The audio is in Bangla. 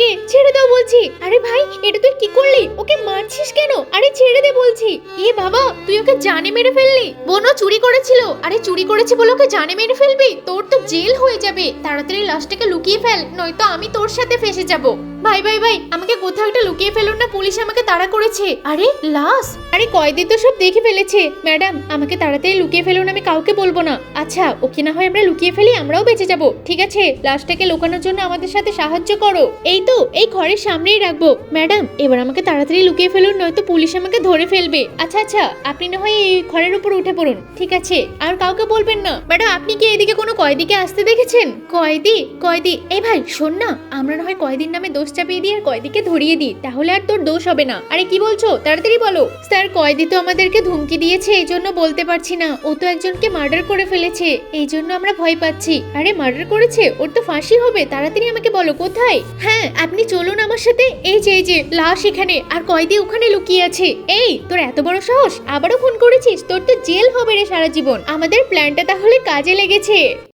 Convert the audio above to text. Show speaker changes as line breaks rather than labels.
আমাকে ছেড়ে দাও বলছি। আরে ভাই এটা তুই কি করলি? ওকে মারছিস কেন? আরে ছেড়ে দে বলছি। এ বাবা তুই ওকে জানে মেরে ফেললি। বোনও চুরি করেছিল। আরে চুরি করেছে বলে ওকে জানে মেরে ফেলবি? তোর তো জেল হয়ে যাবে। তাড়াতাড়ি লাশটাকে লুকিয়ে ফেল, নয়তো আমি তোর সাথে ফেসে যাব। ভাই ভাই ভাই আমাকে কোথাও একটা লুকিয়ে ফেলুন না, পুলিশ আমাকে তাড়া করেছে। আরে লাশ! আরে কয়েদি তো সব দেখে ফেলেছে। ম্যাডাম আমাকে তাড়াতাড়ি লুকিয়ে ফেলুন, আমি কাউকে বলবো না। আচ্ছা ওকে না হয় আমরা লুকিয়ে ফেলি, আমরাও বেঁচে যাব। ঠিক আছে লাশটাকে লুকানোর জন্য আমাদের সাথে সাহায্য করো। এই তো এই ঘরের সামনেই রাখবো। ম্যাডাম এবার আমাকে তাড়াতাড়ি লুকিয়ে ফেলুন, নয়তো পুলিশ আমাকে ধরে ফেলবে। আচ্ছা আচ্ছা আপনি না হয় এই ঘরের উপর উঠে পড়ুন। ঠিক আছে আর কাউকে বলবেন না। ম্যাডাম আপনি কি এদিকে কোনো কয়েদিকে আসতে দেখেছেন? কয়েদি? কয়েদি? এই ভাই শোন না, আমরা না হয় কয়েদির নামে দোষ চাপিয়ে দিই আর কয়েদিকে ধরিয়ে দিই, তাহলে আর তোর দোষ হবে না। আরে কি বলছো তাড়াতাড়ি বলো। স্যার কয়েদি তো আমাদেরকে ধমকি দিয়েছে, এই জন্য বলতে পারছি না। ও তো একজনকে মার্ডার করে ফেলেছে, এই জন্য আমরা ভয় পাচ্ছি। আরে মার্ডার করেছে? ওর তো ফাঁসি হবে, তাড়াতাড়ি আমাকে বলো কোথায়। হ্যাঁ আপনি চলুন আমার সাথে। এই যে লাশ এখানে আর কয়েদি ওখানে লুকিয়ে আছে। এই তোর এত বড় সাহস, আবারও ফোন করেছিস? তোর তো জেল হবে রে সারা জীবন। আমাদের প্ল্যানটা তাহলে কাজে লেগেছে।